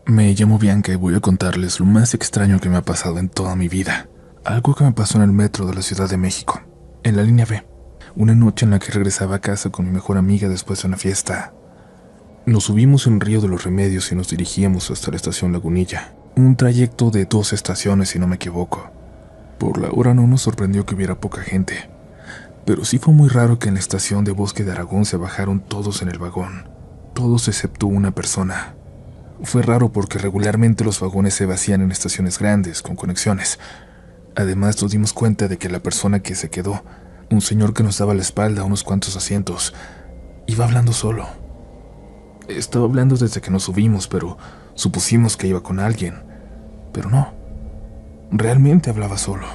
Me llamo Bianca y voy a contarles lo más extraño que me ha pasado en toda mi vida. Algo que me pasó en el metro de la Ciudad de México, en la línea B. Una noche en la que regresaba a casa con mi mejor amiga después de una fiesta. Nos subimos en Río de los Remedios y nos dirigíamos hasta la estación Lagunilla. Un trayecto de 2 estaciones, si no me equivoco. Por la hora no nos sorprendió que hubiera poca gente. Pero sí fue muy raro que en la estación de Bosque de Aragón se bajaron todos en el vagón. Todos excepto una persona. Fue raro porque regularmente los vagones se vacían en estaciones grandes, con conexiones. Además nos dimos cuenta de que la persona que se quedó, un señor que nos daba la espalda a unos cuantos asientos, iba hablando solo. Estaba hablando desde que nos subimos, pero supusimos que iba con alguien. Pero no, realmente hablaba solo.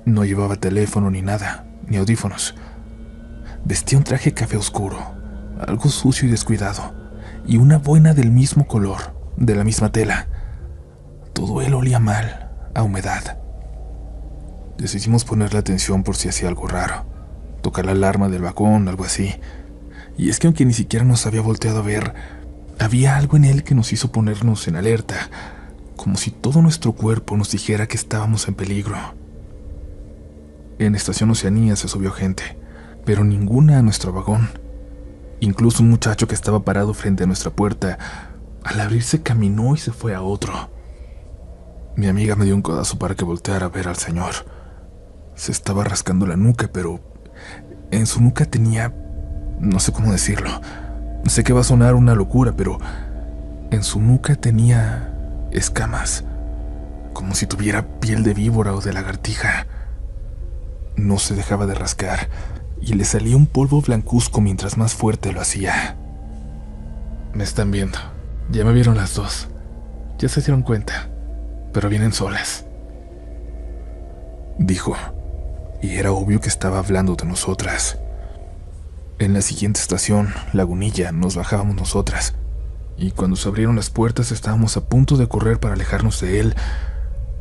No llevaba teléfono ni nada, ni audífonos. Vestía un traje café oscuro, algo sucio y descuidado, y una boina del mismo color, de la misma tela. Todo él olía mal, a humedad. Decidimos ponerle atención por si hacía algo raro, tocar la alarma del vagón, algo así. Y es que aunque ni siquiera nos había volteado a ver, había algo en él que nos hizo ponernos en alerta, como si todo nuestro cuerpo nos dijera que estábamos en peligro. En Estación Oceanía se subió gente, pero ninguna a nuestro vagón. Incluso un muchacho que estaba parado frente a nuestra puerta, al abrirse caminó y se fue a otro. Mi amiga me dio un codazo para que volteara a ver al señor. Se estaba rascando la nuca, pero en su nuca tenía... no sé cómo decirlo. Sé que va a sonar una locura, pero en su nuca tenía escamas, como si tuviera piel de víbora o de lagartija. No se dejaba de rascar y le salía un polvo blancuzco mientras más fuerte lo hacía. Me están viendo. Ya me vieron las dos. Ya se dieron cuenta, pero vienen solas, dijo, y era obvio que estaba hablando de nosotras. En la siguiente estación, Lagunilla, nos bajábamos nosotras, y cuando se abrieron las puertas estábamos a punto de correr para alejarnos de él,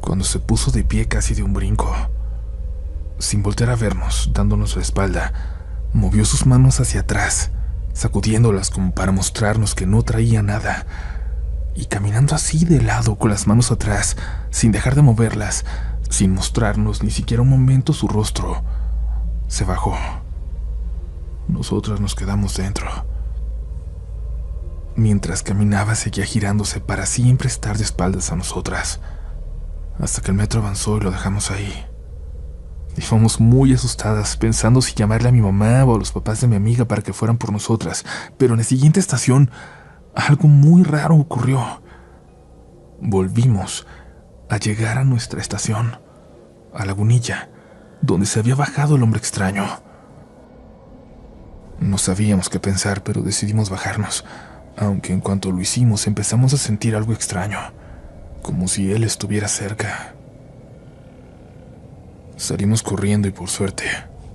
cuando se puso de pie casi de un brinco. Sin voltear a vernos, dándonos la espalda, movió sus manos hacia atrás, sacudiéndolas como para mostrarnos que no traía nada, y caminando así de lado con las manos atrás, sin dejar de moverlas, sin mostrarnos ni siquiera un momento su rostro, se bajó. Nosotras nos quedamos dentro. Mientras caminaba seguía girándose para siempre estar de espaldas a nosotras, hasta que el metro avanzó y lo dejamos ahí. Y fuimos muy asustadas, pensando si llamarle a mi mamá o a los papás de mi amiga para que fueran por nosotras. Pero en la siguiente estación, algo muy raro ocurrió. Volvimos a llegar a nuestra estación, a Lagunilla, donde se había bajado el hombre extraño. No sabíamos qué pensar, pero decidimos bajarnos, aunque en cuanto lo hicimos empezamos a sentir algo extraño, como si él estuviera cerca. Salimos corriendo y por suerte,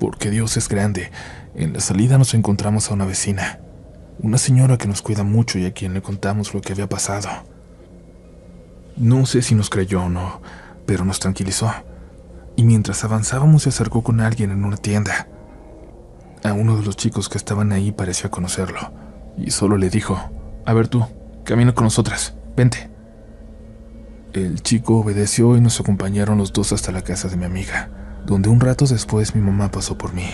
porque Dios es grande, en la salida nos encontramos a una vecina, una señora que nos cuida mucho y a quien le contamos lo que había pasado. No sé si nos creyó o no, pero nos tranquilizó, y mientras avanzábamos se acercó con alguien en una tienda. A uno de los chicos que estaban ahí parecía conocerlo, y solo le dijo: «A ver tú, camina con nosotras, vente». El chico obedeció y nos acompañaron los dos hasta la casa de mi amiga, donde un rato después mi mamá pasó por mí.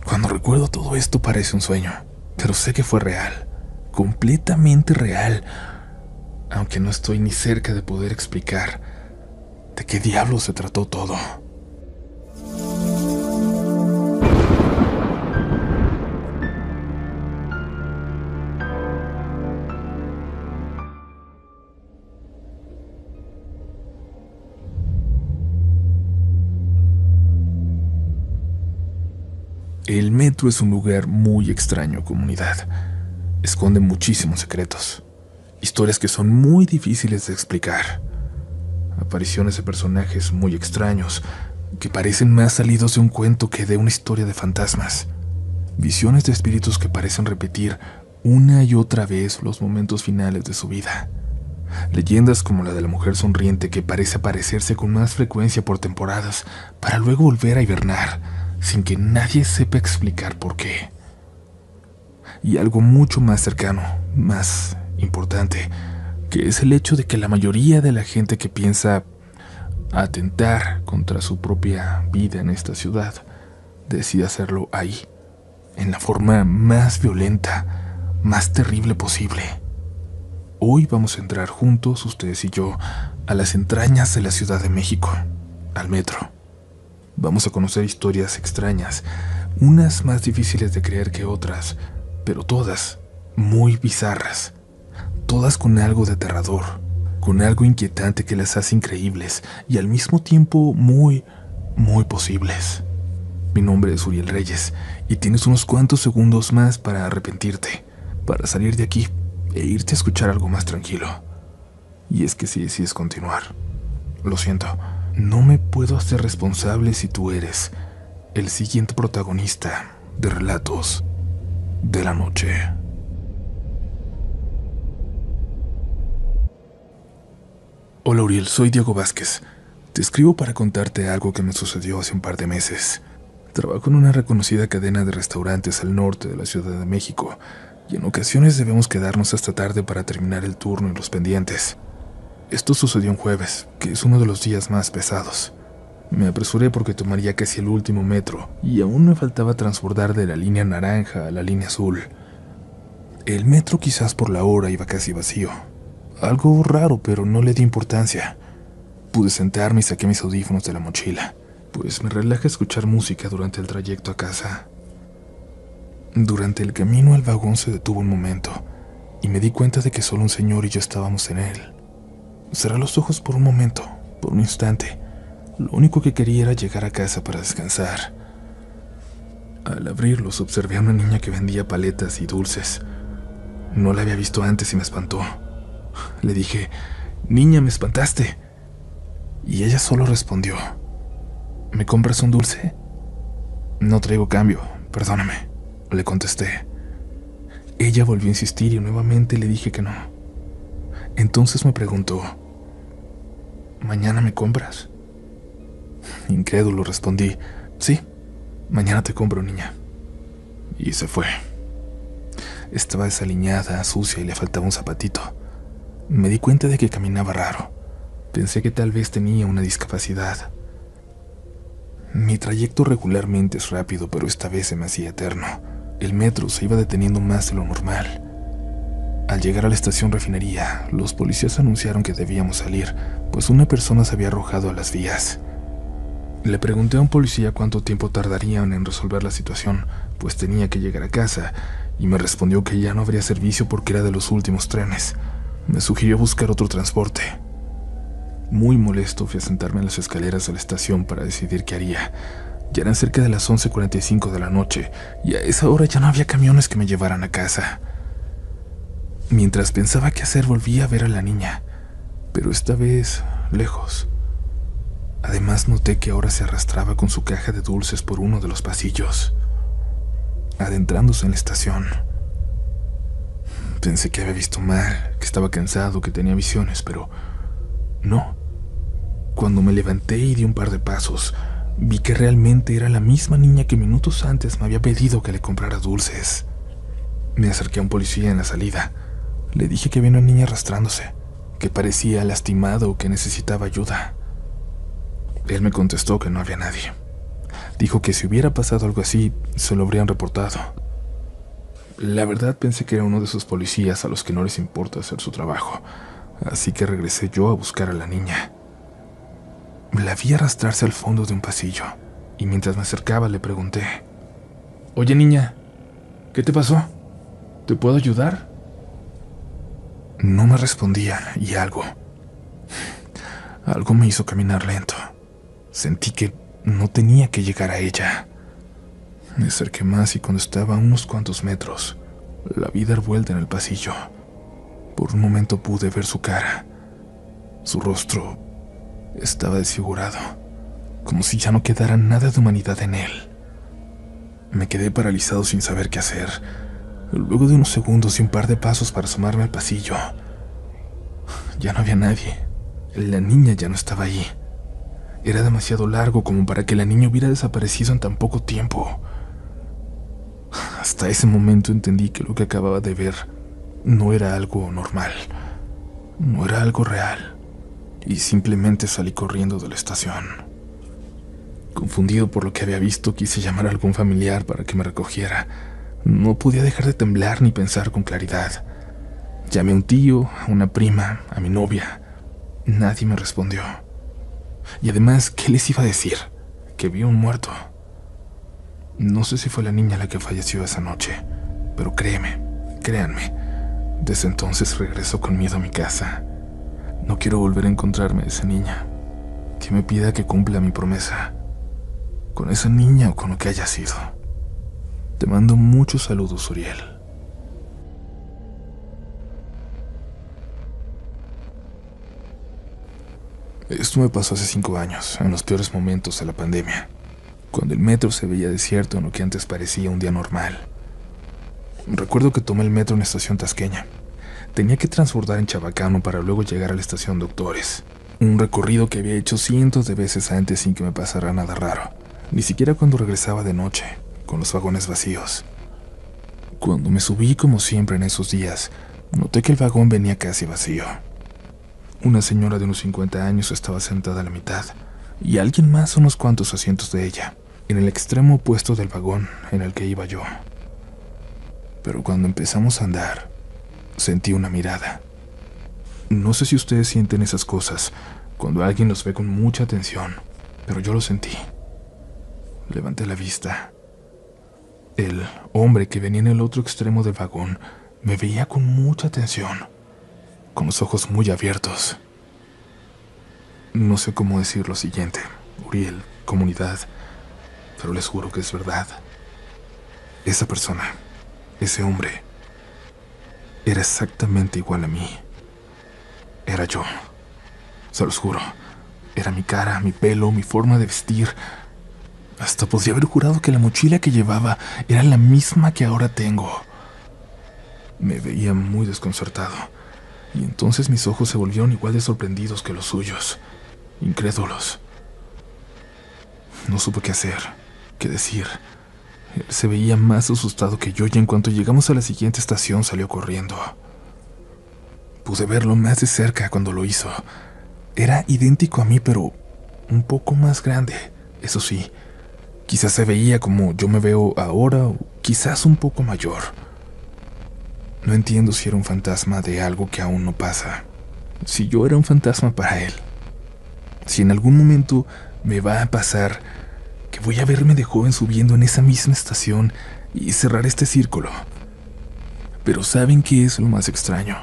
Cuando recuerdo todo esto parece un sueño, pero sé que fue real, completamente real, aunque no estoy ni cerca de poder explicar de qué diablos se trató todo. El metro es un lugar muy extraño, comunidad. Esconde muchísimos secretos, historias que son muy difíciles de explicar, apariciones de personajes muy extraños que parecen más salidos de un cuento que de una historia de fantasmas, visiones de espíritus que parecen repetir una y otra vez los momentos finales de su vida, leyendas como la de la mujer sonriente que parece aparecerse con más frecuencia por temporadas para luego volver a hibernar sin que nadie sepa explicar por qué. Y algo mucho más cercano, más importante, que es el hecho de que la mayoría de la gente que piensa atentar contra su propia vida en esta ciudad decide hacerlo ahí, en la forma más violenta, más terrible posible. Hoy vamos a entrar juntos, ustedes y yo, a las entrañas de la Ciudad de México, al metro. Vamos a conocer historias extrañas, unas más difíciles de creer que otras, pero todas muy bizarras, todas con algo de aterrador, con algo inquietante que las hace increíbles y al mismo tiempo muy posibles. Mi nombre es Uriel Reyes y tienes unos cuantos segundos más para arrepentirte, para salir de aquí e irte a escuchar algo más tranquilo. Y es que si decides continuar, lo siento, no me puedo hacer responsable si tú eres el siguiente protagonista de Relatos de la Noche. Hola Uriel, soy Diego Vázquez. Te escribo para contarte algo que me sucedió hace un par de meses. Trabajo en una reconocida cadena de restaurantes al norte de la Ciudad de México y en ocasiones debemos quedarnos hasta tarde para terminar el turno y los pendientes. Esto sucedió un jueves, que es uno de los días más pesados. Me apresuré porque tomaría casi el último metro y aún me faltaba transbordar de la línea naranja a la línea azul. El metro quizás por la hora iba casi vacío. Algo raro, pero no le di importancia. Pude sentarme y saqué mis audífonos de la mochila, pues me relaja escuchar música durante el trayecto a casa. Durante el camino el vagón se detuvo un momento y me di cuenta de que solo un señor y yo estábamos en él. Cerré los ojos por un momento, por un instante. Lo único que quería era llegar a casa para descansar. Al abrirlos observé a una niña que vendía paletas y dulces. No la había visto antes y me espantó. Le dije, «Niña, me espantaste». Y ella solo respondió, «¿Me compras un dulce?» «No traigo cambio, perdóname», le contesté. Ella volvió a insistir y nuevamente le dije que no. Entonces me preguntó, «¿Mañana me compras?» Incrédulo respondí, «Sí, mañana te compro, niña». Y se fue. Estaba desaliñada, sucia y le faltaba un zapatito. Me di cuenta de que caminaba raro. Pensé que tal vez tenía una discapacidad. Mi trayecto regularmente es rápido, pero esta vez se me hacía eterno. El metro se iba deteniendo más de lo normal. Al llegar a la estación Refinería, los policías anunciaron que debíamos salir, pues una persona se había arrojado a las vías. Le pregunté a un policía cuánto tiempo tardarían en resolver la situación, pues tenía que llegar a casa, y me respondió que ya no habría servicio porque era de los últimos trenes. Me sugirió buscar otro transporte. Muy molesto fui a sentarme en las escaleras de la estación para decidir qué haría. Ya eran cerca de las 11:45 de la noche, y a esa hora ya no había camiones que me llevaran a casa. Mientras pensaba qué hacer, volví a ver a la niña, pero esta vez lejos. Además noté que ahora se arrastraba con su caja de dulces por uno de los pasillos, adentrándose en la estación. Pensé que había visto mal, que estaba cansado, que tenía visiones, pero no. Cuando me levanté y di un par de pasos, vi que realmente era la misma niña que minutos antes me había pedido que le comprara dulces. Me acerqué a un policía en la salida. Le dije que había una niña arrastrándose, que parecía lastimada o que necesitaba ayuda. Él me contestó que no había nadie. Dijo que si hubiera pasado algo así, se lo habrían reportado. La verdad pensé que era uno de esos policías a los que no les importa hacer su trabajo, así que regresé yo a buscar a la niña. La vi arrastrarse al fondo de un pasillo, y mientras me acercaba le pregunté, «Oye niña, ¿qué te pasó? ¿Te puedo ayudar?» No me respondía y algo me hizo caminar lento. Sentí que no tenía que llegar a ella. Me acerqué más y cuando estaba a unos cuantos metros, la vi dar vuelta en el pasillo. Por un momento pude ver su cara. Su rostro estaba desfigurado, como si ya no quedara nada de humanidad en él. Me quedé paralizado sin saber qué hacer. Luego de unos segundos y un par de pasos para asomarme al pasillo, ya no había nadie. La niña ya no estaba ahí. Era demasiado largo como para que la niña hubiera desaparecido en tan poco tiempo. Hasta ese momento entendí que lo que acababa de ver No era algo normal, no era algo real, y simplemente salí corriendo de la estación. Confundido por lo que había visto, quise llamar a algún familiar para que me recogiera. No podía dejar de temblar ni pensar con claridad. Llamé a un tío, a una prima, a mi novia. Nadie me respondió. Y además, ¿qué les iba a decir? Que vi un muerto. No sé si fue la niña la que falleció esa noche, pero créanme, desde entonces regreso con miedo a mi casa. No quiero volver a encontrarme a esa niña. Que me pida que cumpla mi promesa. Con esa niña o con lo que haya sido. Te mando muchos saludos, Uriel. Esto me pasó hace 5 años, en los peores momentos de la pandemia, cuando el metro se veía desierto en lo que antes parecía un día normal. Recuerdo que tomé el metro en la estación Tasqueña. Tenía que transbordar en Chabacano para luego llegar a la estación Doctores, un recorrido que había hecho cientos de veces antes sin que me pasara nada raro, ni siquiera cuando regresaba de noche, con los vagones vacíos. Cuando me subí, como siempre en esos días, noté que el vagón venía casi vacío. Una señora de unos 50 años estaba sentada a la mitad, y alguien más a unos cuantos asientos de ella, en el extremo opuesto del vagón en el que iba yo. Pero cuando empezamos a andar, sentí una mirada. No sé si ustedes sienten esas cosas cuando alguien los ve con mucha atención, pero yo lo sentí. Levanté la vista. El hombre que venía en el otro extremo del vagón me veía con mucha atención, con los ojos muy abiertos. No sé cómo decir lo siguiente, Uriel, comunidad, pero les juro que es verdad. Esa persona, ese hombre, era exactamente igual a mí. Era yo. Se los juro. Era mi cara, mi pelo, mi forma de vestir. Hasta podría haber jurado que la mochila que llevaba era la misma que ahora tengo. Me veía muy desconcertado, y entonces mis ojos se volvieron igual de sorprendidos que los suyos, incrédulos. No supe qué hacer, qué decir. Él se veía más asustado que yo y en cuanto llegamos a la siguiente estación salió corriendo. Pude verlo más de cerca cuando lo hizo. Era idéntico a mí, pero un poco más grande, eso sí. Quizás se veía como yo me veo ahora o quizás un poco mayor. No entiendo si era un fantasma de algo que aún no pasa. Si yo era un fantasma para él. Si en algún momento me va a pasar que voy a verme de joven subiendo en esa misma estación y cerrar este círculo. Pero ¿saben qué es lo más extraño?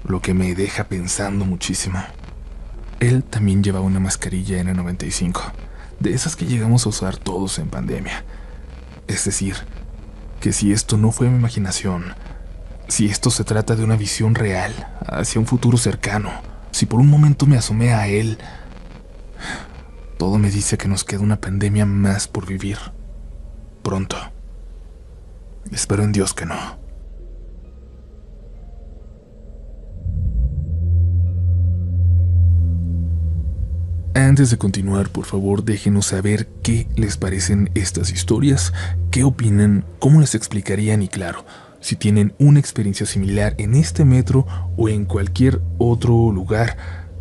Lo que me deja pensando muchísimo. Él también llevaba una mascarilla N95, de esas que llegamos a usar todos en pandemia. Es decir, que si esto no fue mi imaginación, si esto se trata de una visión real hacia un futuro cercano, si por un momento me asomé a él, todo me dice que nos queda una pandemia más por vivir. Pronto. Espero en Dios que no. Antes de continuar, por favor, déjenos saber qué les parecen estas historias, qué opinan, cómo las explicarían y claro, si tienen una experiencia similar en este metro o en cualquier otro lugar,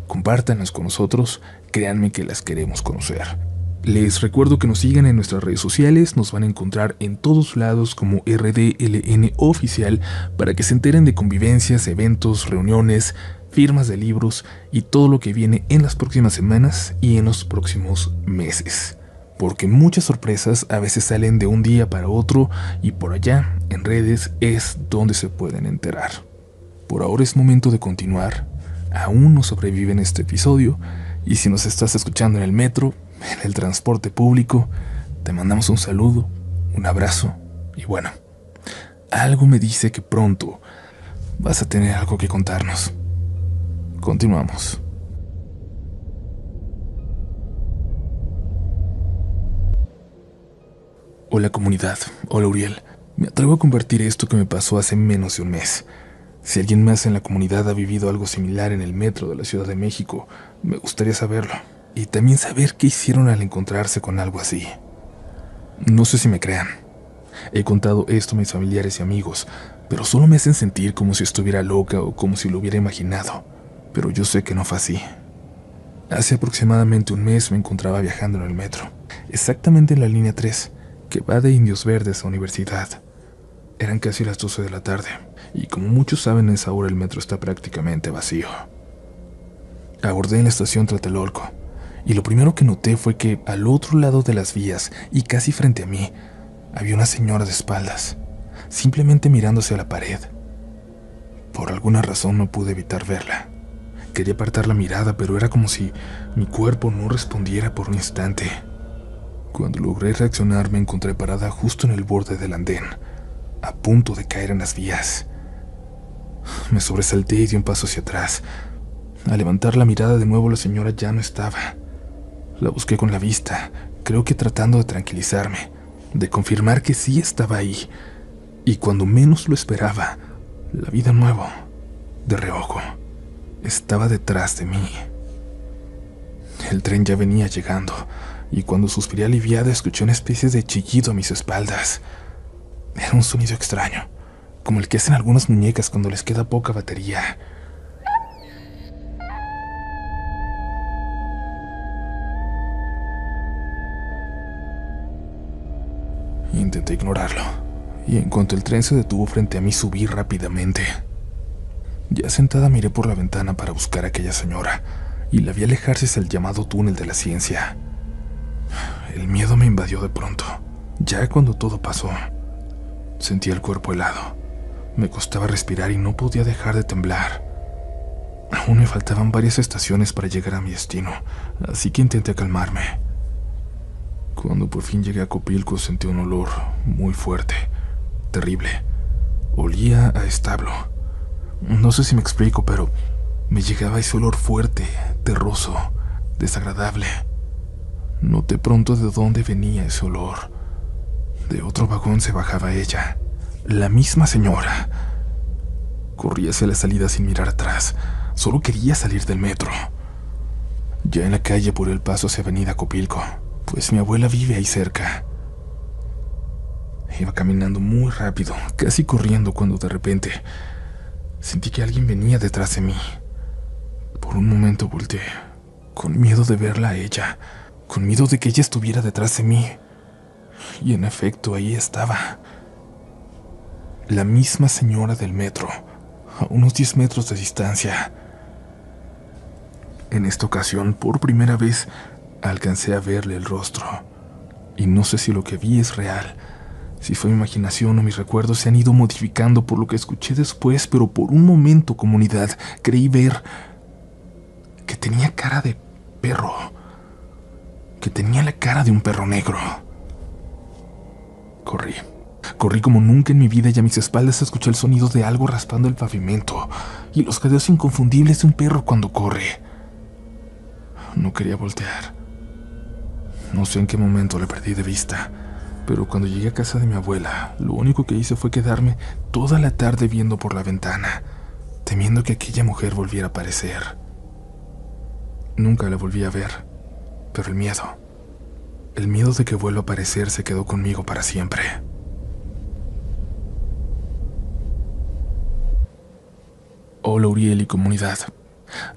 compártanlas con nosotros, créanme que las queremos conocer. Les recuerdo que nos sigan en nuestras redes sociales, nos van a encontrar en todos lados como RDLN Oficial para que se enteren de convivencias, eventos, reuniones, firmas de libros y todo lo que viene en las próximas semanas y en los próximos meses. Porque muchas sorpresas a veces salen de un día para otro y por allá, en redes, es donde se pueden enterar. Por ahora es momento de continuar. Aún no sobrevive en este episodio y si nos estás escuchando en el metro, en el transporte público, te mandamos un saludo, un abrazo y bueno, algo me dice que pronto vas a tener algo que contarnos. Continuamos. Hola comunidad, hola Uriel. Me atrevo a compartir esto que me pasó hace menos de un mes. Si alguien más en la comunidad ha vivido algo similar en el metro de la Ciudad de México, me gustaría saberlo. Y también saber qué hicieron al encontrarse con algo así. No sé si me crean. He contado esto a mis familiares y amigos, pero solo me hacen sentir como si estuviera loca o como si lo hubiera imaginado, pero yo sé que no fue así. Hace aproximadamente un mes me encontraba viajando en el metro, exactamente en la línea 3, que va de Indios Verdes a Universidad. Eran casi las 12 de la tarde, y como muchos saben, a esa hora el metro está prácticamente vacío. Abordé en la estación Tlatelolco, y lo primero que noté fue que al otro lado de las vías, y casi frente a mí, había una señora de espaldas, simplemente mirando hacia la pared. Por alguna razón no pude evitar verla. Quería apartar la mirada, pero era como si mi cuerpo no respondiera por un instante. Cuando logré reaccionar, me encontré parada justo en el borde del andén, a punto de caer en las vías. Me sobresalté y di un paso hacia atrás. Al levantar la mirada de nuevo, la señora ya no estaba. La busqué con la vista, creo que tratando de tranquilizarme, de confirmar que sí estaba ahí. Y cuando menos lo esperaba, la vi de nuevo, de reojo. Estaba detrás de mí. El tren ya venía llegando, y cuando suspiré aliviada escuché una especie de chillido a mis espaldas. Era un sonido extraño, como el que hacen algunas muñecas cuando les queda poca batería. Intenté ignorarlo, y en cuanto el tren se detuvo frente a mí, subí rápidamente. Ya sentada miré por la ventana para buscar a aquella señora, y la vi alejarse hacia el llamado túnel de la ciencia. El miedo me invadió de pronto. Ya cuando todo pasó, sentí el cuerpo helado. Me costaba respirar y no podía dejar de temblar. Aún me faltaban varias estaciones para llegar a mi destino, así que intenté calmarme. Cuando por fin llegué a Copilco, sentí un olor muy fuerte, terrible. Olía a establo. No sé si me explico, pero me llegaba ese olor fuerte, terroso, desagradable. Noté pronto de dónde venía ese olor. De otro vagón se bajaba ella, la misma señora. Corrí hacia la salida sin mirar atrás. Solo quería salir del metro. Ya en la calle apuré el paso hacia Avenida Copilco, pues mi abuela vive ahí cerca. Iba caminando muy rápido, casi corriendo, cuando de repente sentí que alguien venía detrás de mí. Por un momento volteé, con miedo de verla a ella, con miedo de que ella estuviera detrás de mí. Y en efecto, ahí estaba. La misma señora del metro, a unos 10 metros de distancia. En esta ocasión, por primera vez, alcancé a verle el rostro. Y no sé si lo que vi es real, si fue mi imaginación o mis recuerdos se han ido modificando por lo que escuché después, pero por un momento, comunidad, creí ver que tenía cara de perro, que tenía la cara de un perro negro. Corrí como nunca en mi vida, y a mis espaldas escuché el sonido de algo raspando el pavimento y los jadeos inconfundibles de un perro cuando corre. No quería voltear. No sé en qué momento le perdí de vista, pero cuando llegué a casa de mi abuela, lo único que hice fue quedarme toda la tarde viendo por la ventana, temiendo que aquella mujer volviera a aparecer. Nunca la volví a ver, pero el miedo de que vuelva a aparecer se quedó conmigo para siempre. Hola Uriel y comunidad.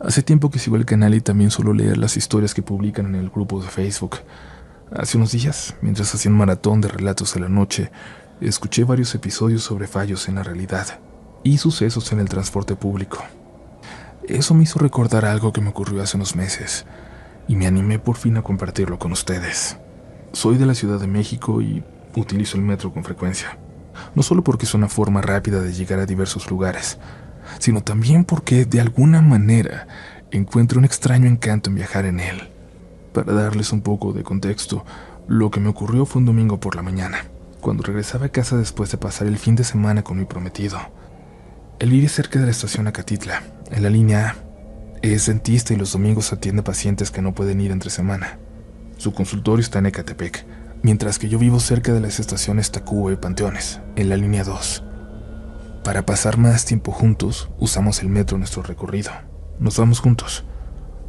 Hace tiempo que sigo el canal y también suelo leer las historias que publican en el grupo de Facebook. Hace unos días, mientras hacía un maratón de relatos de la noche, escuché varios episodios sobre fallos en la realidad y sucesos en el transporte público. Eso me hizo recordar algo que me ocurrió hace unos meses, y me animé por fin a compartirlo con ustedes. Soy de la Ciudad de México y utilizo el metro con frecuencia, no solo porque es una forma rápida de llegar a diversos lugares, sino también porque, de alguna manera, encuentro un extraño encanto en viajar en él. Para darles un poco de contexto, lo que me ocurrió fue un domingo por la mañana, cuando regresaba a casa después de pasar el fin de semana con mi prometido. Él vive cerca de la estación Acatitla, en la línea A. Es dentista y los domingos atiende pacientes que no pueden ir entre semana. Su consultorio está en Ecatepec, mientras que yo vivo cerca de las estaciones Tacuba y Panteones, en la línea 2. Para pasar más tiempo juntos, usamos el metro en nuestro recorrido. Nos vamos juntos.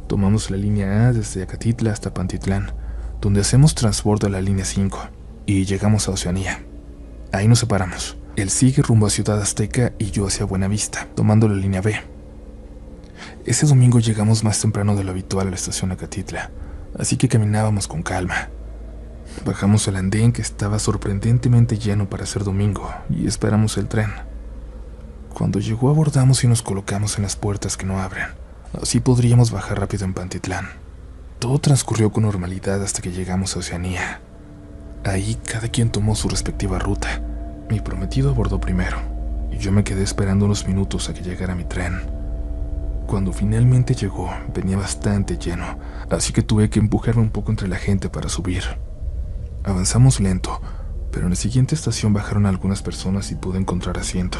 Tomamos la línea A desde Acatitla hasta Pantitlán, donde hacemos transbordo a la línea 5, y llegamos a Oceanía. Ahí nos separamos, Él sigue rumbo a Ciudad Azteca y yo hacia Buenavista, tomando la línea B. Ese domingo llegamos más temprano de lo habitual a la estación Acatitla, así que caminábamos con calma. Bajamos el andén, que estaba sorprendentemente lleno para ser domingo, y esperamos el tren. Cuando llegó abordamos y nos colocamos en las puertas que no abren. Así podríamos bajar rápido en Pantitlán. Todo transcurrió con normalidad hasta que llegamos a Oceanía. Ahí cada quien tomó su respectiva ruta. Mi prometido abordó primero, y yo me quedé esperando unos minutos a que llegara mi tren. Cuando finalmente llegó, venía bastante lleno, así que tuve que empujarme un poco entre la gente para subir. Avanzamos lento, pero en la siguiente estación bajaron algunas personas y pude encontrar asiento.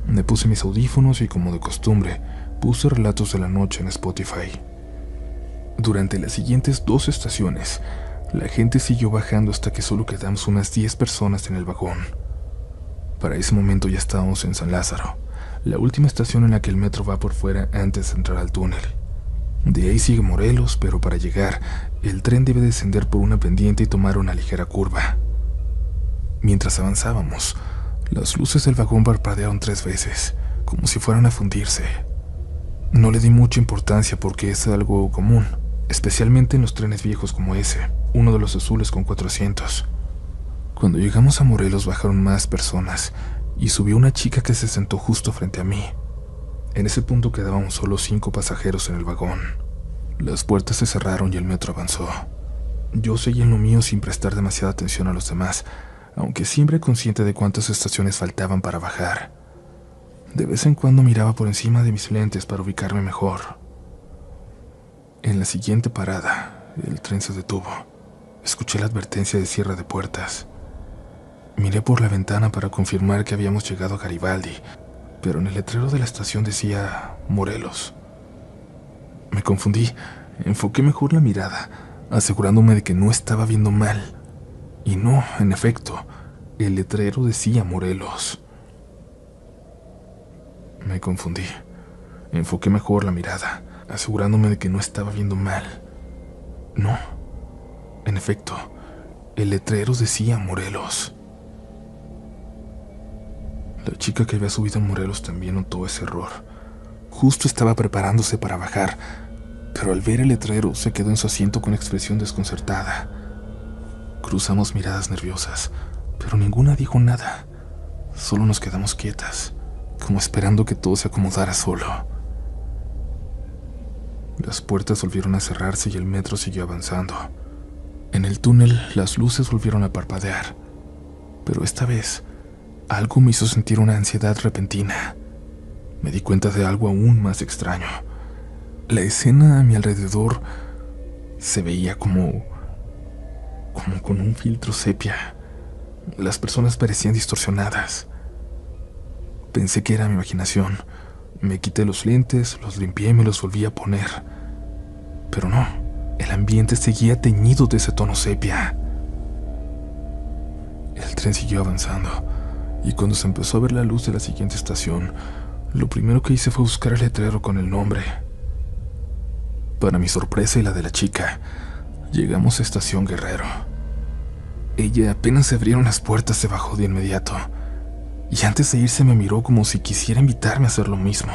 Me puse mis audífonos y, como de costumbre, puse relatos de la noche en Spotify. Durante las siguientes 2 estaciones, la gente siguió bajando hasta que solo quedamos unas 10 personas en el vagón. Para ese momento ya estábamos en San Lázaro, la última estación en la que el metro va por fuera antes de entrar al túnel. De ahí sigue Morelos, pero para llegar, el tren debe descender por una pendiente y tomar una ligera curva. Mientras avanzábamos, las luces del vagón parpadearon 3 veces, como si fueran a fundirse. No le di mucha importancia porque es algo común, especialmente en los trenes viejos como ese, uno de los azules con 4 asientos. Cuando llegamos a Morelos bajaron más personas y subió una chica que se sentó justo frente a mí. En ese punto quedábamos solo 5 pasajeros en el vagón. Las puertas se cerraron y el metro avanzó. Yo seguí en lo mío sin prestar demasiada atención a los demás, aunque siempre consciente de cuántas estaciones faltaban para bajar. De vez en cuando miraba por encima de mis lentes para ubicarme mejor. En la siguiente parada, el tren se detuvo. Escuché la advertencia de cierre de puertas. Miré por la ventana para confirmar que habíamos llegado a Garibaldi, pero en el letrero de la estación decía Morelos. Me confundí, enfoqué mejor la mirada, asegurándome de que no estaba viendo mal. Y no, en efecto, el letrero decía Morelos. Me confundí, enfoqué mejor la mirada, asegurándome de que no estaba viendo mal. No, en efecto, el letrero decía Morelos. La chica que había subido a Morelos también notó ese error. Justo estaba preparándose para bajar, pero al ver el letrero se quedó en su asiento con expresión desconcertada. Cruzamos miradas nerviosas, pero ninguna dijo nada. Solo nos quedamos quietas, como esperando que todo se acomodara solo. Las puertas volvieron a cerrarse y el metro siguió avanzando. En el túnel las luces volvieron a parpadear, pero esta vez algo me hizo sentir una ansiedad repentina. Me di cuenta de algo aún más extraño. La escena a mi alrededor se veía como con un filtro sepia. Las personas parecían distorsionadas. Pensé que era mi imaginación. Me quité los lentes, los limpié y me los volví a poner. Pero no, el ambiente seguía teñido de ese tono sepia. El tren siguió avanzando, y cuando se empezó a ver la luz de la siguiente estación, lo primero que hice fue buscar el letrero con el nombre. Para mi sorpresa y la de la chica, llegamos a Estación Guerrero. Ella, apenas se abrieron las puertas, se bajó de inmediato, y antes de irse me miró como si quisiera invitarme a hacer lo mismo.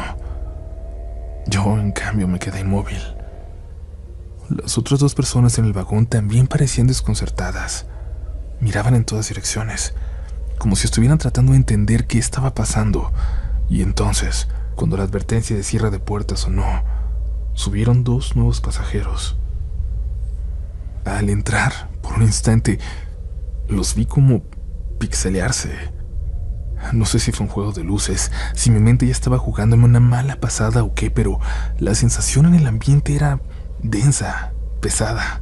Yo, en cambio, me quedé inmóvil. Las otras 2 personas en el vagón también parecían desconcertadas. Miraban en todas direcciones, como si estuvieran tratando de entender qué estaba pasando. Y entonces, cuando la advertencia de cierre de puertas sonó, subieron 2 nuevos pasajeros. Al entrar, por un instante, los vi como pixelearse. No sé si fue un juego de luces, si mi mente ya estaba jugándome una mala pasada o qué, pero la sensación en el ambiente era densa, pesada.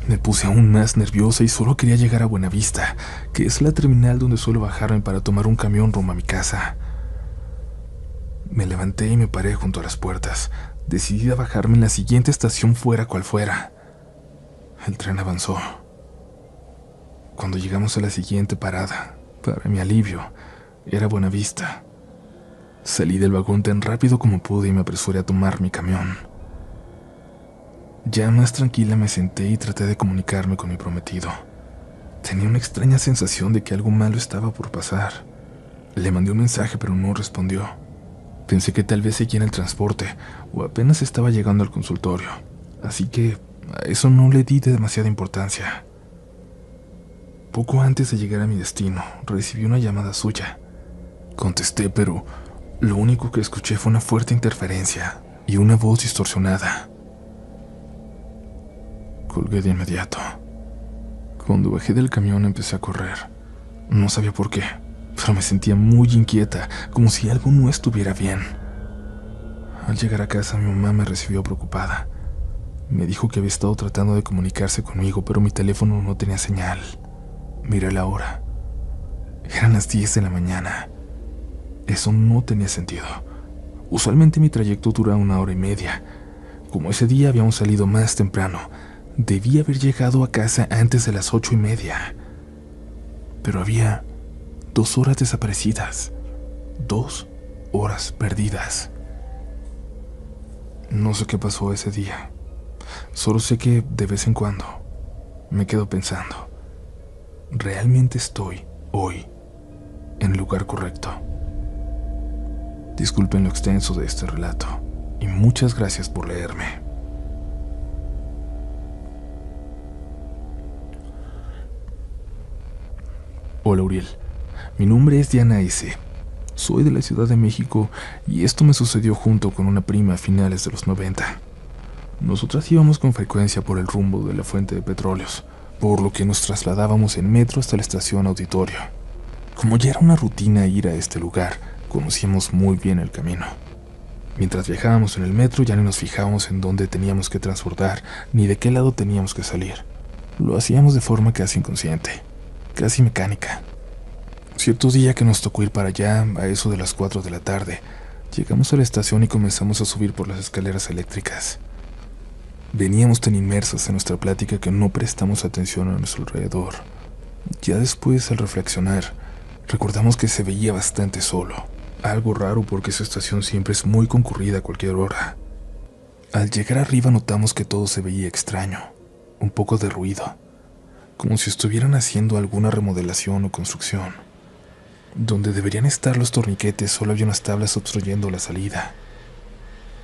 Me puse aún más nerviosa y solo quería llegar a Buenavista, que es la terminal donde suelo bajarme para tomar un camión rumbo a mi casa. Me levanté y me paré junto a las puertas, decidida a bajarme en la siguiente estación fuera cual fuera. El tren avanzó. Cuando llegamos a la siguiente parada, para mi alivio, era Buenavista. Salí del vagón tan rápido como pude y me apresuré a tomar mi camión. Ya más tranquila me senté y traté de comunicarme con mi prometido. Tenía una extraña sensación de que algo malo estaba por pasar. Le mandé un mensaje, pero no respondió. Pensé que tal vez seguía en el transporte o apenas estaba llegando al consultorio, así que a eso no le di demasiada importancia. Poco antes de llegar a mi destino, recibí una llamada suya. Contesté, pero lo único que escuché fue una fuerte interferencia y una voz distorsionada. Colgué de inmediato. Cuando bajé del camión empecé a correr. No sabía por qué, pero me sentía muy inquieta, como si algo no estuviera bien. Al llegar a casa, mi mamá me recibió preocupada. Me dijo que había estado tratando de comunicarse conmigo, pero mi teléfono no tenía señal. Miré la hora. Eran las 10 de la mañana. Eso no tenía sentido. Usualmente mi trayecto dura 1 hora y media. Como ese día habíamos salido más temprano, debía haber llegado a casa antes de las 8:30. Pero había 2 horas desaparecidas. 2 horas perdidas. No sé qué pasó ese día. Solo sé que de vez en cuando me quedo pensando, ¿realmente estoy hoy en el lugar correcto? Disculpen lo extenso de este relato y muchas gracias por leerme. Hola Uriel, mi nombre es Diana S. Soy de la Ciudad de México y esto me sucedió junto con una prima a finales de los 90. Nosotras íbamos con frecuencia por el rumbo de la fuente de petróleos, por lo que nos trasladábamos en metro hasta la estación Auditorio. Como ya era una rutina ir a este lugar, conocíamos muy bien el camino. Mientras viajábamos en el metro ya no nos fijábamos en dónde teníamos que transbordar ni de qué lado teníamos que salir. Lo hacíamos de forma casi inconsciente, casi mecánica. Cierto día que nos tocó ir para allá, a eso de las 4 de la tarde, llegamos a la estación y comenzamos a subir por las escaleras eléctricas. Veníamos tan inmersos en nuestra plática que no prestamos atención a nuestro alrededor. Ya después, al reflexionar, recordamos que se veía bastante solo. Algo raro porque esa estación siempre es muy concurrida a cualquier hora. Al llegar arriba notamos que todo se veía extraño, un poco de ruido, como si estuvieran haciendo alguna remodelación o construcción. Donde deberían estar los torniquetes solo había unas tablas obstruyendo la salida.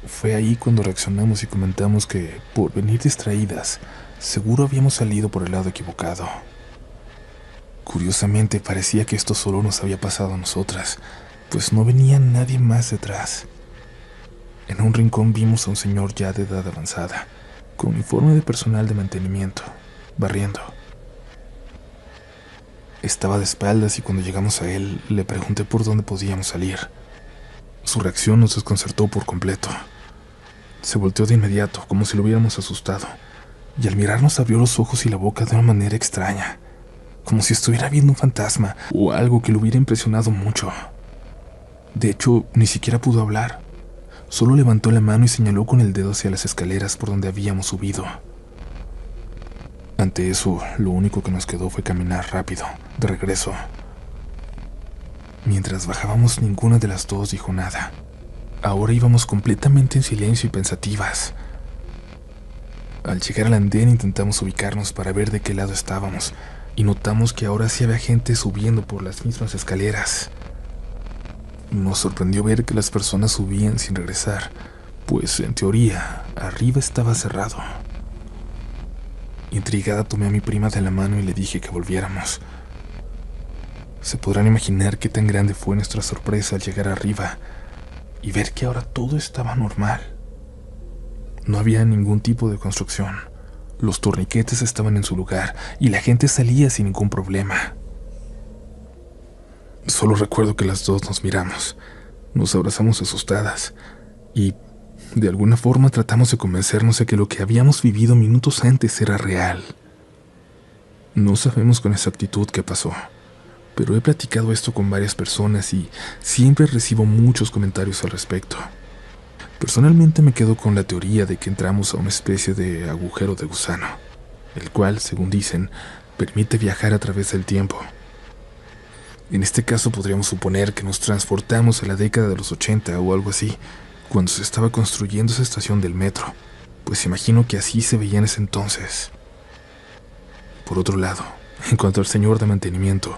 Fue ahí cuando reaccionamos y comentamos que, por venir distraídas, seguro habíamos salido por el lado equivocado. Curiosamente, parecía que esto solo nos había pasado a nosotras, pues no venía nadie más detrás. En un rincón vimos a un señor ya de edad avanzada, con uniforme de personal de mantenimiento, barriendo. Estaba de espaldas y cuando llegamos a él, le pregunté por dónde podíamos salir. Su reacción nos desconcertó por completo. Se volteó de inmediato, como si lo hubiéramos asustado, y al mirarnos abrió los ojos y la boca de una manera extraña, como si estuviera viendo un fantasma o algo que lo hubiera impresionado mucho. De hecho, ni siquiera pudo hablar. Solo levantó la mano y señaló con el dedo hacia las escaleras por donde habíamos subido. Ante eso, lo único que nos quedó fue caminar rápido, de regreso. Mientras bajábamos, ninguna de las dos dijo nada. Ahora íbamos completamente en silencio y pensativas. Al llegar al andén intentamos ubicarnos para ver de qué lado estábamos, y notamos que ahora sí había gente subiendo por las mismas escaleras. Nos sorprendió ver que las personas subían sin regresar, pues en teoría, arriba estaba cerrado. Intrigada tomé a mi prima de la mano y le dije que volviéramos. Se podrán imaginar qué tan grande fue nuestra sorpresa al llegar arriba y ver que ahora todo estaba normal. No había ningún tipo de construcción. Los torniquetes estaban en su lugar y la gente salía sin ningún problema. Solo recuerdo que las dos nos miramos, nos abrazamos asustadas y, de alguna forma, tratamos de convencernos de que lo que habíamos vivido minutos antes era real. No sabemos con exactitud qué pasó, pero he platicado esto con varias personas y siempre recibo muchos comentarios al respecto. Personalmente me quedo con la teoría de que entramos a una especie de agujero de gusano, el cual, según dicen, permite viajar a través del tiempo. En este caso podríamos suponer que nos transportamos a la década de los 80 o algo así, cuando se estaba construyendo esa estación del metro, pues imagino que así se veía en ese entonces. Por otro lado, En cuanto al señor de mantenimiento,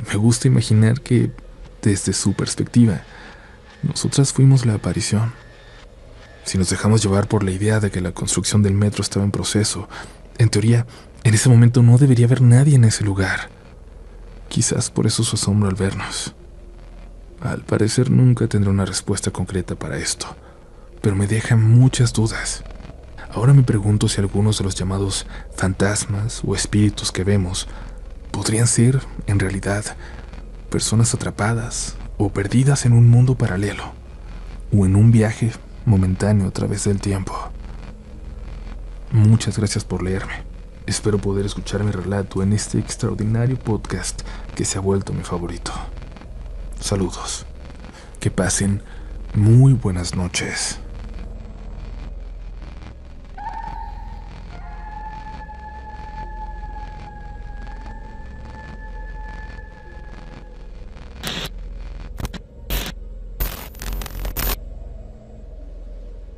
me gusta imaginar que, desde su perspectiva, nosotras fuimos la aparición. Si nos dejamos llevar por la idea de que la construcción del metro estaba en proceso, en teoría, en ese momento no debería haber nadie en ese lugar. Quizás por eso su asombro al vernos. Al parecer nunca tendré una respuesta concreta para esto, pero me deja muchas dudas. Ahora me pregunto si algunos de los llamados fantasmas o espíritus que vemos podrían ser, en realidad, personas atrapadas o perdidas en un mundo paralelo, o en un viaje momentáneo a través del tiempo. Muchas gracias por leerme. Espero poder escuchar mi relato en este extraordinario podcast que se ha vuelto mi favorito. Saludos. Que pasen muy buenas noches.